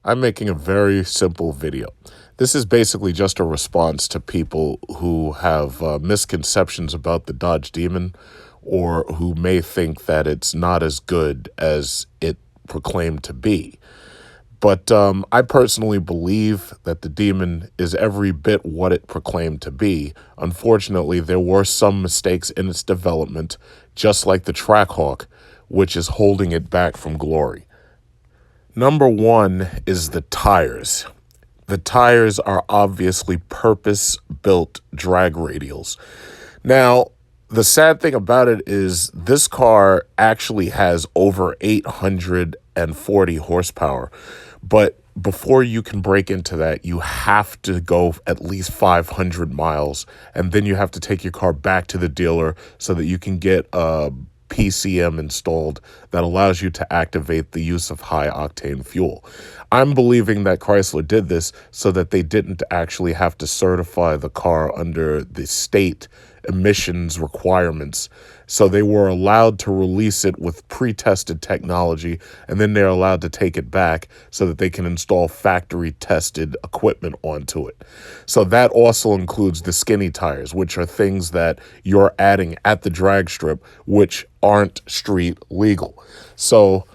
I'm making a very simple video. This is basically just a response to people who have misconceptions about the Dodge Demon or who may think that it's not as good as it proclaimed to be. But I personally believe that the Demon is every bit what it proclaimed to be. Unfortunately, there were some mistakes in its development, just like the Trackhawk, which is holding it back from glory. Number one is the tires. The tires are obviously purpose-built drag radials. Now, the sad thing about it is this car actually has over 840 horsepower, but before you can break into that, you have to go at least 500 miles, and then you have to take your car back to the dealer so that you can get a PCM installed that allows you to activate the use of high-octane fuel. I'm believing that Chrysler did this so that they didn't actually have to certify the car under the state emissions requirements. So they were allowed to release it with pre-tested technology, and then they're allowed to take it back so that they can install factory-tested equipment onto it. So that also includes the skinny tires, which are things that you're adding at the drag strip, which aren't street legal. So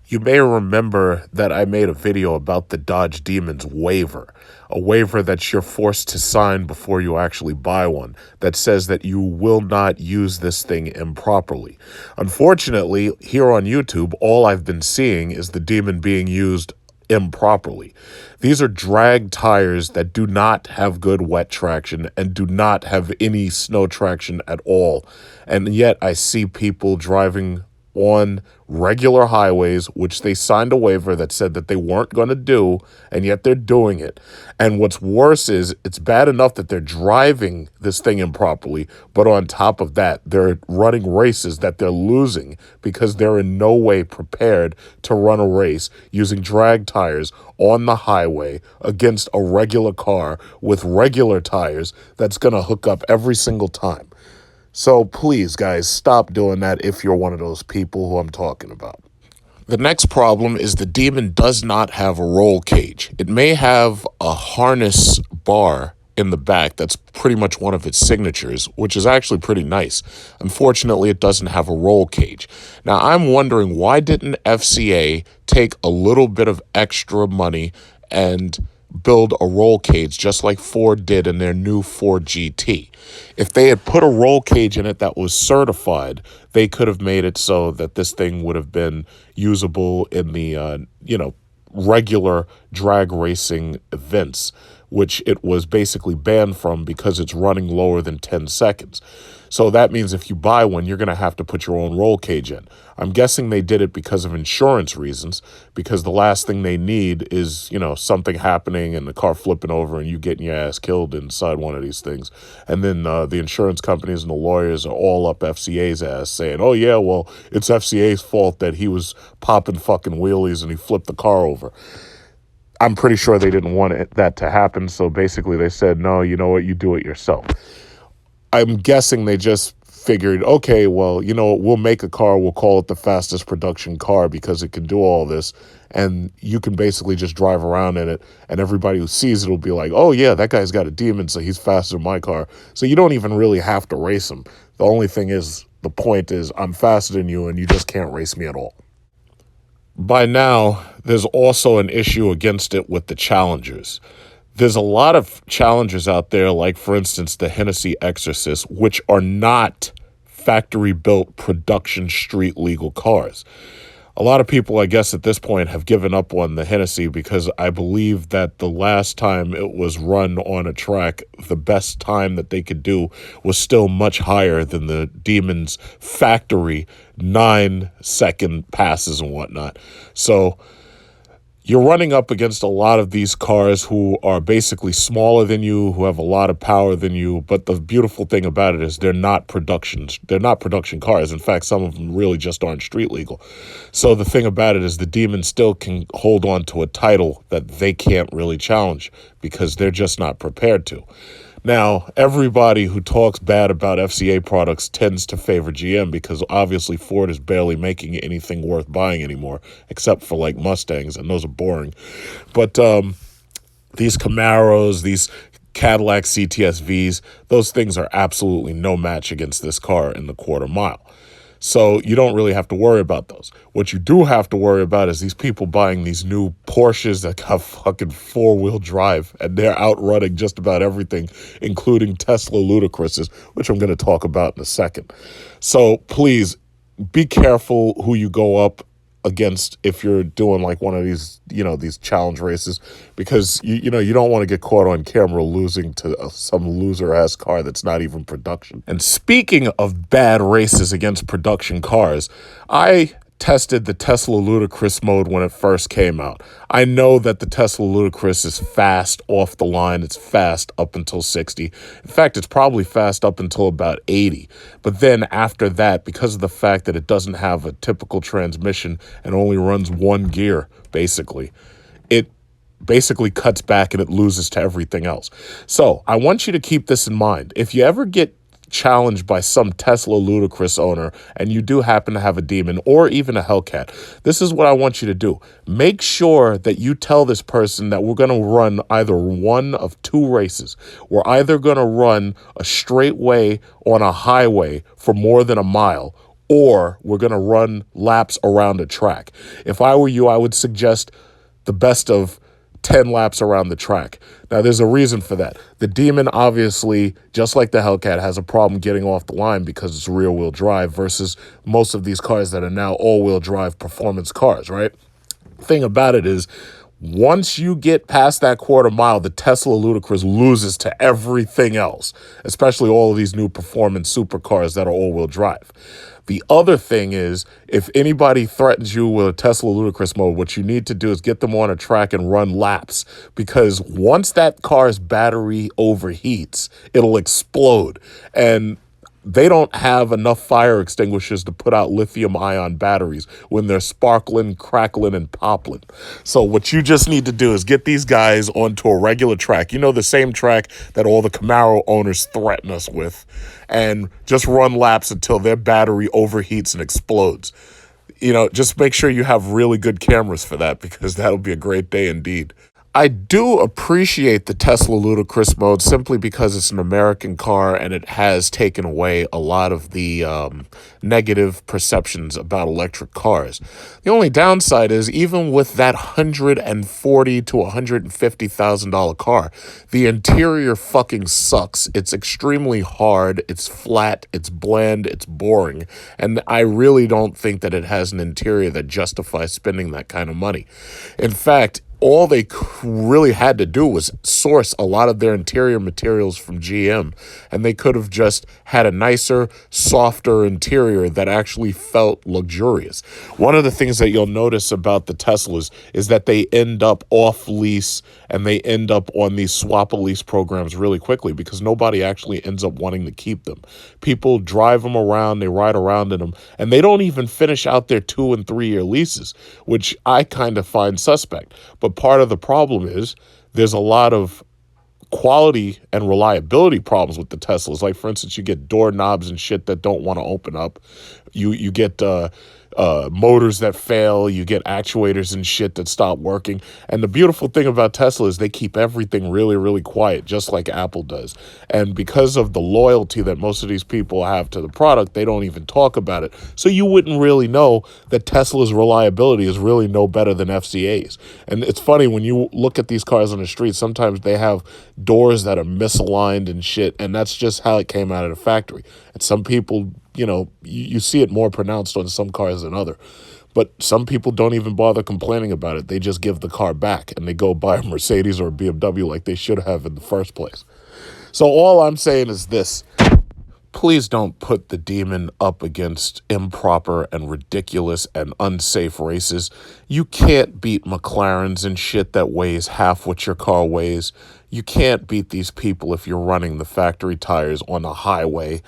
you may remember that I made a video about the Dodge Demon's waiver, a waiver that you're forced to sign before you actually buy one, that says that you will not use this thing improperly. Unfortunately, here on YouTube, all I've been seeing is the Demon being used improperly. These are drag tires that do not have good wet traction and do not have any snow traction at all. And yet I see people driving on regular highways, which they signed a waiver that said that they weren't going to do, and yet they're doing it. And what's worse is it's bad enough that they're driving this thing improperly, but on top of that, they're running races that they're losing because they're in no way prepared to run a race using drag tires on the highway against a regular car with regular tires that's going to hook up every single time. So please, guys, stop doing that if you're one of those people who I'm talking about. The next problem is the Demon does not have a roll cage. It may have a harness bar in the back that's pretty much one of its signatures, which is actually pretty nice. Unfortunately, it doesn't have a roll cage. Now, I'm wondering, why didn't FCA take a little bit of extra money and build a roll cage just like Ford did in their new Ford GT? If they had put a roll cage in it that was certified, they could have made it so that this thing would have been usable in the, regular drag racing events, which it was basically banned from because it's running lower than 10 seconds. So that means if you buy one, you're going to have to put your own roll cage in. I'm guessing they did it because of insurance reasons, because the last thing they need is, something happening and the car flipping over and you getting your ass killed inside one of these things. And then the insurance companies and the lawyers are all up FCA's ass saying, oh, yeah, well, it's FCA's fault that he was popping fucking wheelies and he flipped the car over. I'm pretty sure they didn't want that to happen. So basically they said, no, you know what, you do it yourself. I'm guessing they just figured, okay, well, we'll make a car, we'll call it the fastest production car because it can do all this, and you can basically just drive around in it, and everybody who sees it will be like, oh, yeah, that guy's got a Demon, so he's faster than my car. So you don't even really have to race him. The only thing is, the point is, I'm faster than you, and you just can't race me at all. By now, there's also an issue against it with the Challengers. There's a lot of Challengers out there, like, for instance, the Hennessy Exorcist, which are not factory-built production street legal cars. A lot of people, I guess, at this point have given up on the Hennessy because I believe that the last time it was run on a track, the best time that they could do was still much higher than the Demon's factory 9-second passes and whatnot. So you're running up against a lot of these cars who are basically smaller than you, who have a lot of power than you. But the beautiful thing about it is they're not production cars. In fact, some of them really just aren't street legal. So the thing about it is the Demon still can hold on to a title that they can't really challenge because they're just not prepared to. Now, everybody who talks bad about FCA products tends to favor GM because obviously Ford is barely making anything worth buying anymore, except for like Mustangs, and those are boring. But these Camaros, these Cadillac CTS-Vs, those things are absolutely no match against this car in the quarter mile. So you don't really have to worry about those. What you do have to worry about is these people buying these new Porsches that got fucking four-wheel drive, and they're outrunning just about everything, including Tesla Ludicrouses, which I'm going to talk about in a second. So please be careful who you go up against if you're doing like one of these, these challenge races, because you don't want to get caught on camera losing to some loser ass car that's not even production. And speaking of bad races against production cars, I tested the Tesla Ludicrous mode when it first came out. I know that the Tesla Ludicrous is fast off the line. It's fast up until 60. In fact, it's probably fast up until about 80. But then after that, because of the fact that it doesn't have a typical transmission and only runs one gear, basically, it basically cuts back and it loses to everything else. So I want you to keep this in mind. If you ever get challenged by some Tesla Ludicrous owner and you do happen to have a Demon or even a Hellcat, this is what I want you to do. Make sure that you tell this person that we're going to run either one of two races. We're either going to run a straight way on a highway for more than a mile, or we're going to run laps around a track. If I were you, I would suggest the best of 10 laps around the track. Now, there's a reason for that. The Demon, obviously, just like the Hellcat, has a problem getting off the line because it's rear-wheel drive versus most of these cars that are now all-wheel drive performance cars, right? Thing about it is, once you get past that quarter mile, the Tesla Ludicrous loses to everything else, especially all of these new performance supercars that are all-wheel drive. The other thing is, if anybody threatens you with a Tesla Ludicrous mode, what you need to do is get them on a track and run laps, because once that car's battery overheats, it'll explode. And they don't have enough fire extinguishers to put out lithium-ion batteries when they're sparkling, crackling, and popping. So what you just need to do is get these guys onto a regular track, the same track that all the Camaro owners threaten us with, and just run laps until their battery overheats and explodes. Just make sure you have really good cameras for that, because that'll be a great day indeed. I do appreciate the Tesla Ludicrous mode simply because it's an American car and it has taken away a lot of the negative perceptions about electric cars. The only downside is, even with that $140,000 to $150,000 car, the interior fucking sucks. It's extremely hard, it's flat, it's bland, it's boring, and I really don't think that it has an interior that justifies spending that kind of money. In fact, all they really had to do was source a lot of their interior materials from GM, and they could have just had a nicer, softer interior that actually felt luxurious. One of the things that you'll notice about the Teslas is that they end up off lease and they end up on these swap-a-lease programs really quickly, because nobody actually ends up wanting to keep them. People drive them around, they ride around in them, and they don't even finish out their 2 and 3 year leases, which I kind of find suspect. But part of the problem is there's a lot of quality and reliability problems with the Teslas. Like, for instance, you get doorknobs and shit that don't want to open up. You get motors that fail. You get actuators and shit that stop working. And the beautiful thing about Tesla is they keep everything really, really quiet, just like Apple does. And because of the loyalty that most of these people have to the product, they don't even talk about it. So you wouldn't really know that Tesla's reliability is really no better than FCA's. And it's funny, when you look at these cars on the street, sometimes they have doors that are misaligned and shit, and that's just how it came out of the factory. And some people, you see it more pronounced on some cars than other. But some people don't even bother complaining about it. They just give the car back and they go buy a Mercedes or a BMW like they should have in the first place. So all I'm saying is this: please don't put the Demon up against improper and ridiculous and unsafe races. You can't beat McLarens and shit that weighs half what your car weighs. You can't beat these people if you're running the factory tires on a highway.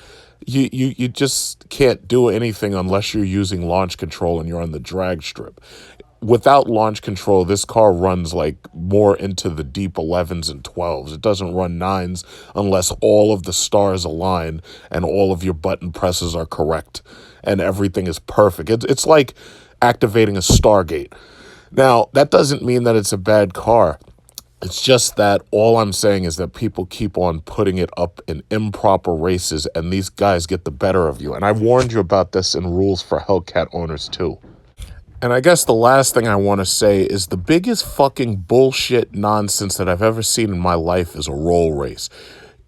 You just can't do anything unless you're using launch control and you're on the drag strip. without launch control, this car runs like more into the deep 11s and 12s. It doesn't run 9s unless all of the stars align and all of your button presses are correct and everything is perfect. It's like activating a Stargate. Now, that doesn't mean that it's a bad car. It's just that all I'm saying is that people keep on putting it up in improper races, and these guys get the better of you. And I warned you about this in rules for Hellcat owners too. And I guess the last thing I want to say is the biggest fucking bullshit nonsense that I've ever seen in my life is a roll race.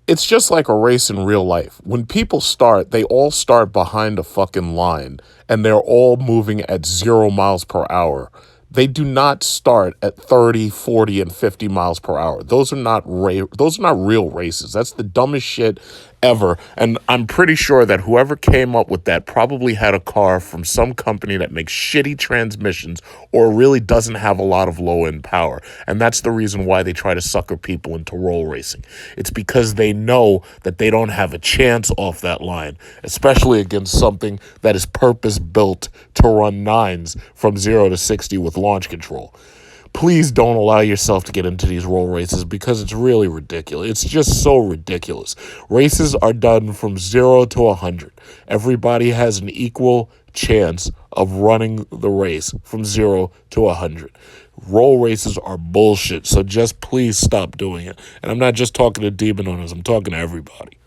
It's just like a race in real life. When people start, they all start behind a fucking line, and they're all moving at 0 miles per hour. They do not start at 30, 40, and 50 miles per hour. Those are not real races. That's the dumbest shit ever. And I'm pretty sure that whoever came up with that probably had a car from some company that makes shitty transmissions or really doesn't have a lot of low-end power. And that's the reason why they try to sucker people into roll racing. It's because they know that they don't have a chance off that line, especially against something that is purpose-built to run 9s from 0 to 60 with launch control. Please don't allow yourself to get into these roll races because it's really ridiculous. It's just so ridiculous. Races are done from 0 to 100. Everybody has an equal chance of running the race from 0 to 100. Roll races are bullshit, so just please stop doing it. And I'm not just talking to demon owners, I'm talking to everybody.